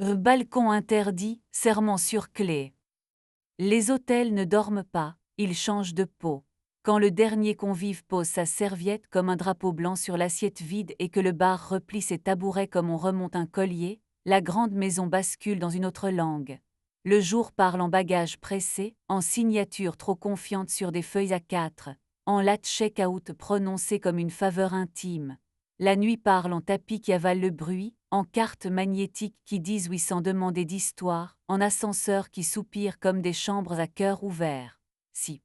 Balcon interdit, serment sur clé. Les hôtels ne dorment pas, ils changent de peau. Quand le dernier convive pose sa serviette comme un drapeau blanc sur l'assiette vide et que le bar replie ses tabourets comme on remonte un collier, la grande maison bascule dans une autre langue. Le jour parle en bagages pressés, en signatures trop confiantes sur des feuilles A4, en latte check-out prononcée comme une faveur intime. La nuit parle en tapis qui avalent le bruit, en cartes magnétiques qui disent oui sans demander d'histoire, en ascenseurs qui soupirent comme des chambres à cœur ouvert. Si.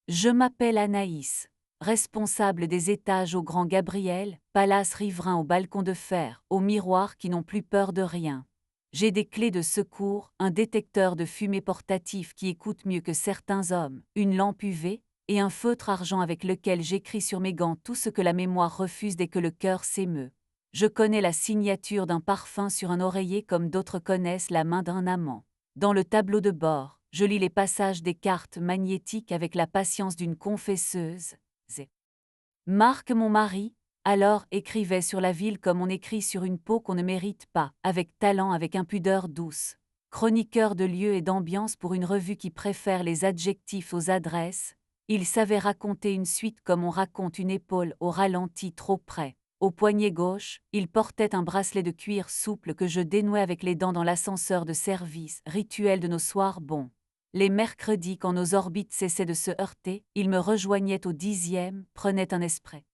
Je m'appelle Anaïs, responsable des étages au Grand Gabriel, palace riverain au balcon de fer, aux miroirs qui n'ont plus peur de rien. J'ai des clés de secours, un détecteur de fumée portatif qui écoute mieux que certains hommes, une lampe UV, et un feutre argent avec lequel j'écris sur mes gants tout ce que la mémoire refuse dès que le cœur s'émeut. Je connais la signature d'un parfum sur un oreiller comme d'autres connaissent la main d'un amant. Dans le tableau de bord, je lis les passages des cartes magnétiques avec la patience d'une confesseuse. Marc, mon mari, alors écrivait sur la ville comme on écrit sur une peau qu'on ne mérite pas, avec talent, avec impudeur douce. Chroniqueur de lieux et d'ambiance pour une revue qui préfère les adjectifs aux adresses, il savait raconter une suite comme on raconte une épaule au ralenti trop près. Au poignet gauche, il portait un bracelet de cuir souple que je dénouais avec les dents dans l'ascenseur de service, rituel de nos soirs bons. Les mercredis, quand nos orbites cessaient de se heurter, il me rejoignait au 10e, prenait un esprit.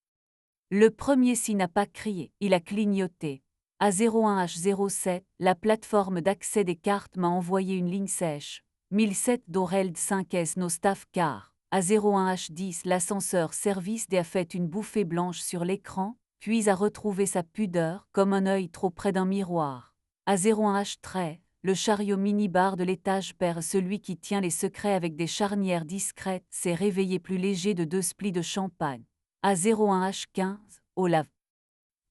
Le premier si n'a pas crié, il a clignoté. À 01H07, la plateforme d'accès des cartes m'a envoyé une ligne sèche. 1007 Doreld 5S no staff car. À 01H10, l'ascenseur service a fait une bouffée blanche sur l'écran, puis a retrouvé sa pudeur comme un œil trop près d'un miroir. À 01H13, le chariot minibar de l'étage perd celui qui tient les secrets avec des charnières discrètes s'est réveillé plus léger de 2 splis de champagne. À 01H15, au lave.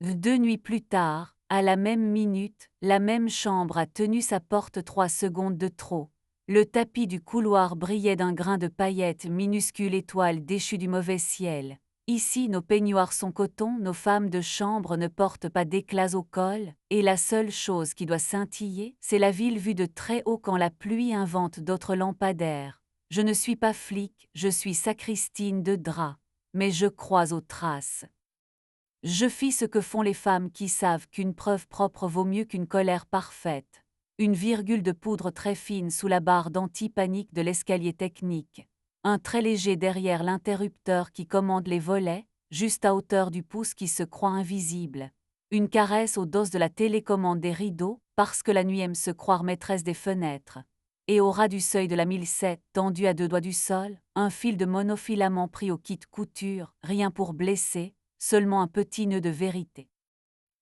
2 nuits plus tard, à la même minute, la même chambre a tenu sa porte 3 secondes de trop. Le tapis du couloir brillait d'un grain de paillettes, minuscule étoile déchue du mauvais ciel. Ici, nos peignoirs sont coton, nos femmes de chambre ne portent pas d'éclats au col, et la seule chose qui doit scintiller, c'est la ville vue de très haut quand la pluie invente d'autres lampadaires. Je ne suis pas flic, je suis sacristine de drap, mais je crois aux traces. Je fis ce que font les femmes qui savent qu'une preuve propre vaut mieux qu'une colère parfaite. Une virgule de poudre très fine sous la barre d'anti-panique de l'escalier technique. Un très léger derrière l'interrupteur qui commande les volets, juste à hauteur du pouce qui se croit invisible. Une caresse au dos de la télécommande des rideaux, parce que la nuit aime se croire maîtresse des fenêtres. Et au ras du seuil de la 1007, tendu à 2 doigts du sol, un fil de monofilament pris au kit couture, rien pour blesser, seulement un petit nœud de vérité.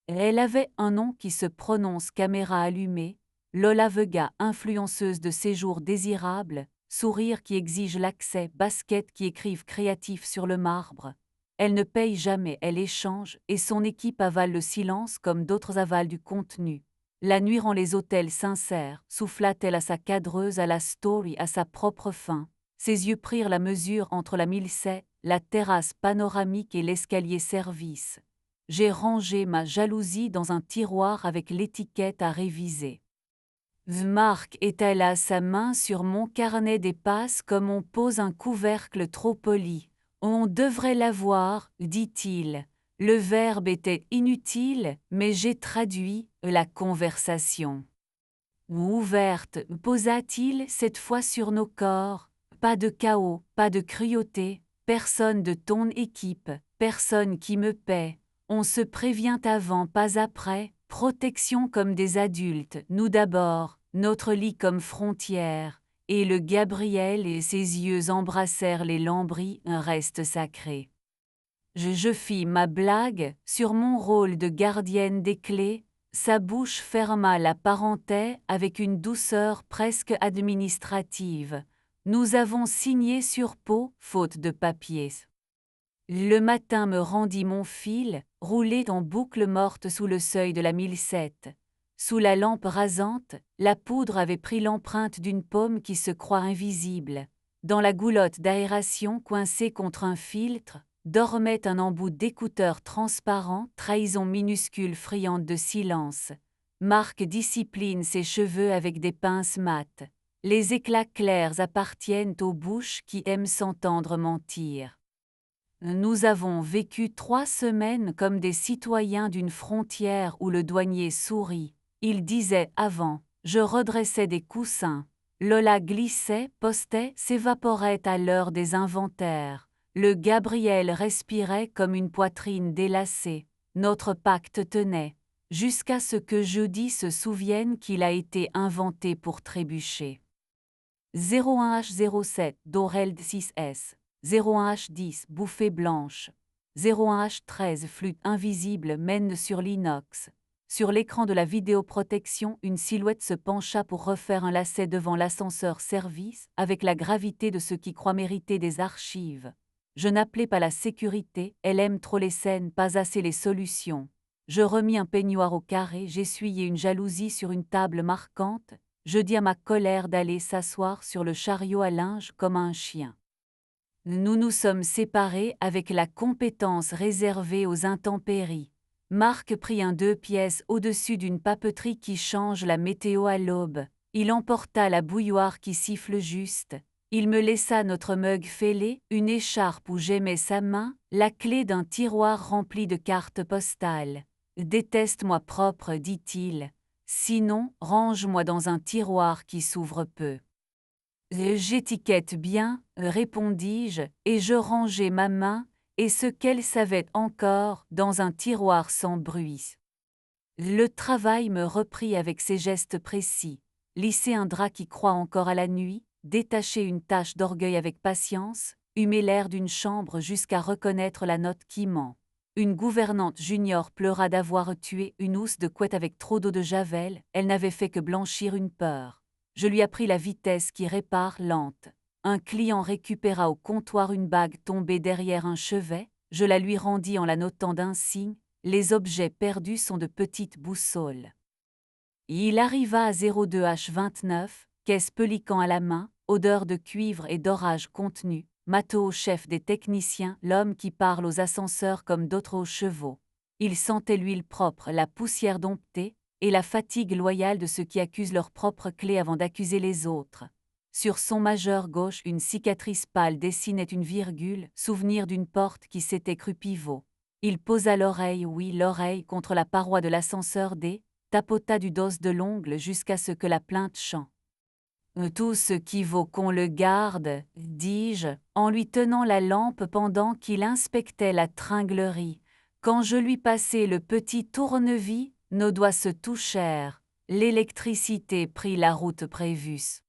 Elle avait un nom qui se prononce caméra allumée, Lola Vega, influenceuse de séjours désirables, sourire qui exige l'accès, basket qui écrivent créatif sur le marbre. Elle ne paye jamais, elle échange, et son équipe avale le silence comme d'autres avalent du contenu. La nuit rend les hôtels sincères, souffla-t-elle à sa cadreuse, à la story, à sa propre fin. Ses yeux prirent la mesure entre la 1007, la terrasse panoramique et l'escalier service. J'ai rangé ma jalousie dans un tiroir avec l'étiquette à réviser. Marc étala sa main sur mon carnet des passes comme on pose un couvercle trop poli. On devrait l'avoir, dit-il. Le verbe était inutile, mais j'ai traduit la conversation. Ouverte, posa-t-il cette fois sur nos corps. Pas de chaos, pas de cruauté, personne de ton équipe, personne qui me paie. On se prévient avant, pas après, protection comme des adultes, nous d'abord, notre lit comme frontière, et le Gabriel et ses yeux embrassèrent les lambris, un reste sacré. Je fis ma blague sur mon rôle de gardienne des clés, sa bouche ferma la parenthèse avec une douceur presque administrative. Nous avons signé sur peau, faute de papier. Le matin me rendit mon fil, roulé en boucle morte sous le seuil de la 1007. Sous la lampe rasante, la poudre avait pris l'empreinte d'une paume qui se croit invisible. Dans la goulotte d'aération coincée contre un filtre, dormait un embout d'écouteur transparent, trahison minuscule friande de silence. Marc discipline ses cheveux avec des pinces mates. Les éclats clairs appartiennent aux bouches qui aiment s'entendre mentir. Nous avons vécu 3 semaines comme des citoyens d'une frontière où le douanier sourit. Il disait avant, je redressais des coussins. Lola glissait, postait, s'évaporait à l'heure des inventaires. Le Gabriel respirait comme une poitrine délacée. Notre pacte tenait, jusqu'à ce que Jeudi se souvienne qu'il a été inventé pour trébucher. 01H07 Doreld 6S 01H10 Bouffée blanche 01H13 Flûte invisible mène sur l'inox. Sur l'écran de la vidéoprotection, une silhouette se pencha pour refaire un lacet devant l'ascenseur service, avec la gravité de ceux qui croient mériter des archives. Je n'appelais pas la sécurité, elle aime trop les scènes, pas assez les solutions. Je remis un peignoir au carré, j'essuyai une jalousie sur une table marquante, je dis à ma colère d'aller s'asseoir sur le chariot à linge comme un chien. Nous nous sommes séparés avec la compétence réservée aux intempéries. Marc prit un 2 pièces au-dessus d'une papeterie qui change la météo à l'aube. Il emporta la bouilloire qui siffle juste. Il me laissa notre mug fêlé, une écharpe où j'aimais sa main, la clé d'un tiroir rempli de cartes postales. Déteste-moi propre, dit-il. Sinon, range-moi dans un tiroir qui s'ouvre peu. J'étiquette bien, répondis-je, et je rangeai ma main, et ce qu'elle savait encore, dans un tiroir sans bruit. Le travail me reprit avec ses gestes précis. Lisser un drap qui croit encore à la nuit, détacher une tache d'orgueil avec patience, humer l'air d'une chambre jusqu'à reconnaître la note qui ment. Une gouvernante junior pleura d'avoir tué une housse de couette avec trop d'eau de javel, elle n'avait fait que blanchir une peur. Je lui appris la vitesse qui répare lente. Un client récupéra au comptoir une bague tombée derrière un chevet, je la lui rendis en la notant d'un signe, les objets perdus sont de petites boussoles. Il arriva à 02H29, caisse pelican à la main, odeur de cuivre et d'orage contenu, Mato, chef des techniciens, l'homme qui parle aux ascenseurs comme d'autres aux chevaux. Il sentait l'huile propre, la poussière domptée, et la fatigue loyale de ceux qui accusent leur propre clé avant d'accuser les autres. Sur son majeur gauche, une cicatrice pâle dessinait une virgule, souvenir d'une porte qui s'était crue pivot. Il posa l'oreille, oui, l'oreille, contre la paroi de l'ascenseur D, tapota du dos de l'ongle jusqu'à ce que la plainte chante. Tout ce qui vaut qu'on le garde, dis-je, en lui tenant la lampe pendant qu'il inspectait la tringlerie. Quand je lui passai le petit tournevis, nos doigts se touchèrent. L'électricité prit la route prévue.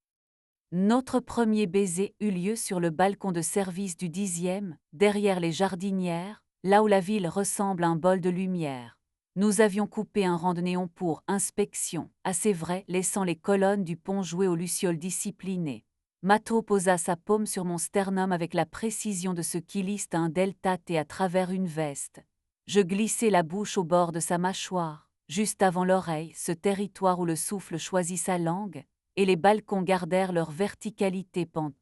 Notre premier baiser eut lieu sur le balcon de service du 10e, derrière les jardinières, là où la ville ressemble à un bol de lumière. Nous avions coupé un rang de néon pour inspection, assez vrai, laissant les colonnes du pont jouer aux lucioles disciplinées. Mato posa sa paume sur mon sternum avec la précision de ce qui liste un delta T à travers une veste. Je glissai la bouche au bord de sa mâchoire, juste avant l'oreille, ce territoire où le souffle choisit sa langue, et les balcons gardèrent leur verticalité pente.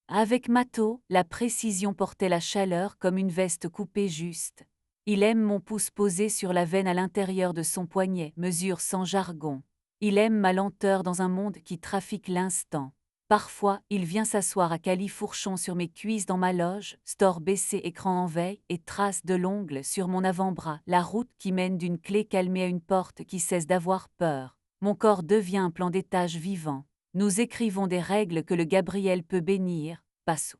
Avec Mato, la précision portait la chaleur comme une veste coupée juste. Il aime mon pouce posé sur la veine à l'intérieur de son poignet, mesure sans jargon. Il aime ma lenteur dans un monde qui trafique l'instant. Parfois, il vient s'asseoir à califourchon sur mes cuisses dans ma loge, store baissé, écran en veille, et trace de l'ongle sur mon avant-bras, la route qui mène d'une clé calmée à une porte qui cesse d'avoir peur. Mon corps devient un plan d'étage vivant. Nous écrivons des règles que le Gabriel peut bénir, Passo.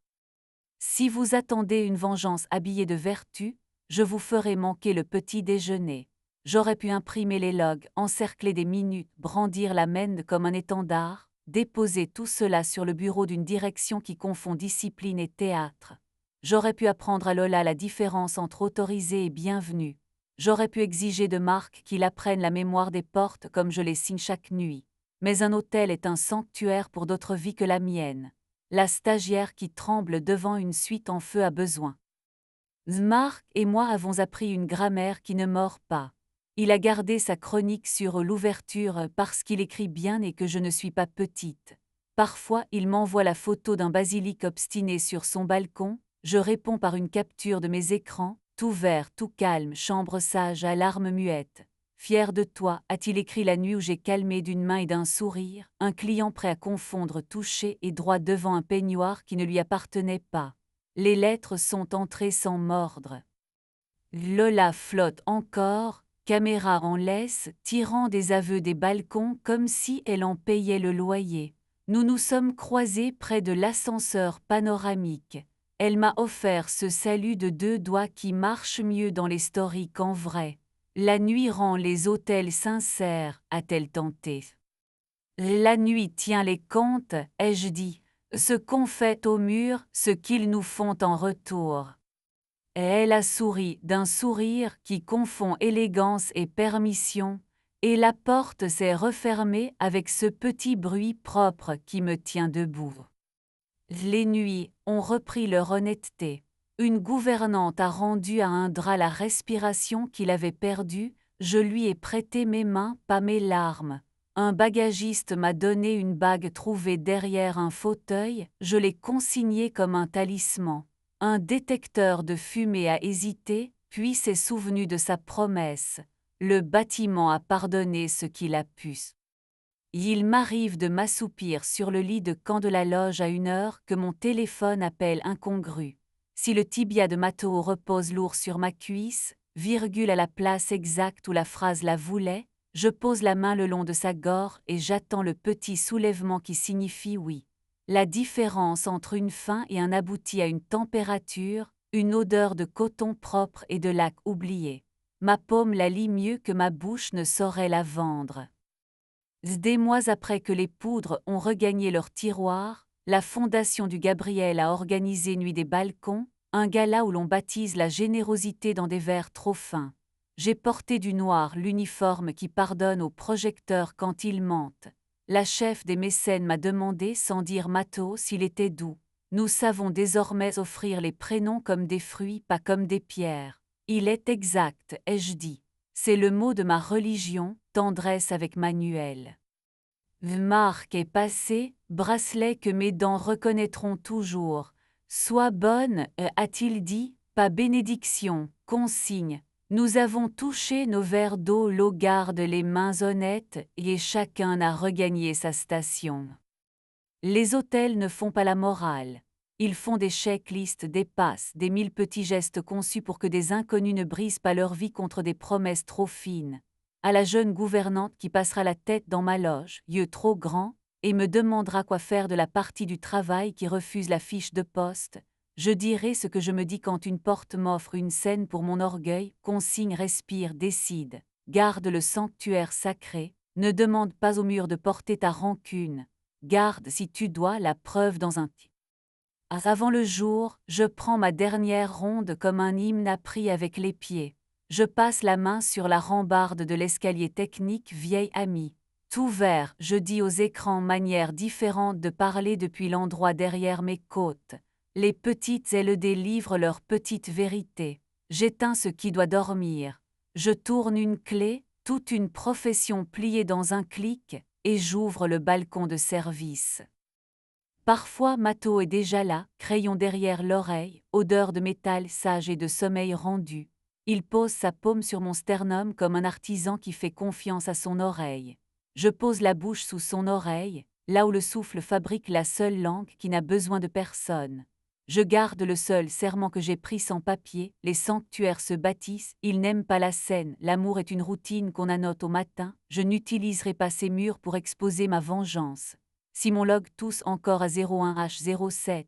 Si vous attendez une vengeance habillée de vertu, je vous ferai manquer le petit déjeuner. J'aurais pu imprimer les logs, encercler des minutes, brandir la mène comme un étendard, déposer tout cela sur le bureau d'une direction qui confond discipline et théâtre. J'aurais pu apprendre à Lola la différence entre autorisé et bienvenu. J'aurais pu exiger de Marc qu'il apprenne la mémoire des portes comme je les signe chaque nuit. Mais un hôtel est un sanctuaire pour d'autres vies que la mienne. La stagiaire qui tremble devant une suite en feu a besoin. Marc et moi avons appris une grammaire qui ne mord pas. Il a gardé sa chronique sur l'ouverture parce qu'il écrit bien et que je ne suis pas petite. Parfois, il m'envoie la photo d'un basilic obstiné sur son balcon, je réponds par une capture de mes écrans, tout vert, tout calme, chambre sage à larmes muettes. fier de toi, a-t-il écrit la nuit où j'ai calmé d'une main et d'un sourire, un client prêt à confondre touché et droit devant un peignoir qui ne lui appartenait pas. Les lettres sont entrées sans mordre. Lola flotte encore, caméra en laisse, tirant des aveux des balcons comme si elle en payait le loyer. Nous nous sommes croisés près de l'ascenseur panoramique. Elle m'a offert ce salut de 2 doigts qui marche mieux dans les stories qu'en vrai. La nuit rend les hôtels sincères, a-t-elle tenté. La nuit tient les comptes, ai-je dit, ce qu'on fait au mur, ce qu'ils nous font en retour. Et elle a souri d'un sourire qui confond élégance et permission, et la porte s'est refermée avec ce petit bruit propre qui me tient debout. Les nuits ont repris leur honnêteté. Une gouvernante a rendu à un drap la respiration qu'il avait perdue, je lui ai prêté mes mains, pas mes larmes. Un bagagiste m'a donné une bague trouvée derrière un fauteuil, je l'ai consignée comme un talisman. Un détecteur de fumée a hésité, puis s'est souvenu de sa promesse. Le bâtiment a pardonné ce qu'il a pu. Il m'arrive de m'assoupir sur le lit de camp de la loge à une heure que mon téléphone appelle incongrue. Si le tibia de Matteo repose lourd sur ma cuisse, virgule à la place exacte où la phrase la voulait, je pose la main le long de sa gorge et j'attends le petit soulèvement qui signifie oui. La différence entre une fin et un abouti à une température, une odeur de coton propre et de lac oublié. Ma paume la lit mieux que ma bouche ne saurait la vendre. Des mois après que les poudres ont regagné leur tiroir, la Fondation du Gabriel a organisé Nuit des balcons, un gala où l'on baptise la générosité dans des verres trop fins. J'ai porté du noir l'uniforme qui pardonne aux projecteurs quand ils mentent. La chef des mécènes m'a demandé sans dire Matteo s'il était doux. Nous savons désormais offrir les prénoms comme des fruits, pas comme des pierres. Il est exact, ai-je dit. C'est le mot de ma religion, tendresse avec Manuel. Marque est passé, bracelet que mes dents reconnaîtront toujours. Sois bonne, a-t-il dit, pas bénédiction, consigne. Nous avons touché nos verres d'eau, l'eau garde les mains honnêtes et chacun a regagné sa station. Les hôtels ne font pas la morale. Ils font des checklists, des passes, des 1000 petits gestes conçus pour que des inconnus ne brisent pas leur vie contre des promesses trop fines. À la jeune gouvernante qui passera la tête dans ma loge, yeux trop grands, et me demandera quoi faire de la partie du travail qui refuse la fiche de poste, je dirai ce que je me dis quand une porte m'offre une scène pour mon orgueil, consigne, respire, décide, garde le sanctuaire sacré, ne demande pas au mur de porter ta rancune, garde si tu dois la preuve dans un Avant le jour, je prends ma dernière ronde comme un hymne appris avec les pieds. Je passe la main sur la rambarde de l'escalier technique, vieille amie. Tout vert, je dis aux écrans manières différentes de parler depuis l'endroit derrière mes côtes. Les petites LED livrent leur petite vérité. J'éteins ce qui doit dormir. Je tourne une clé, toute une profession pliée dans un clic, et j'ouvre le balcon de service. Parfois Matteo est déjà là, crayon derrière l'oreille, odeur de métal sage et de sommeil rendu. Il pose sa paume sur mon sternum comme un artisan qui fait confiance à son oreille. Je pose la bouche sous son oreille, là où le souffle fabrique la seule langue qui n'a besoin de personne. Je garde le seul serment que j'ai pris sans papier, les sanctuaires se bâtissent, ils n'aiment pas la scène, l'amour est une routine qu'on annote au matin, je n'utiliserai pas ces murs pour exposer ma vengeance. Si mon log tousse encore à 01H07,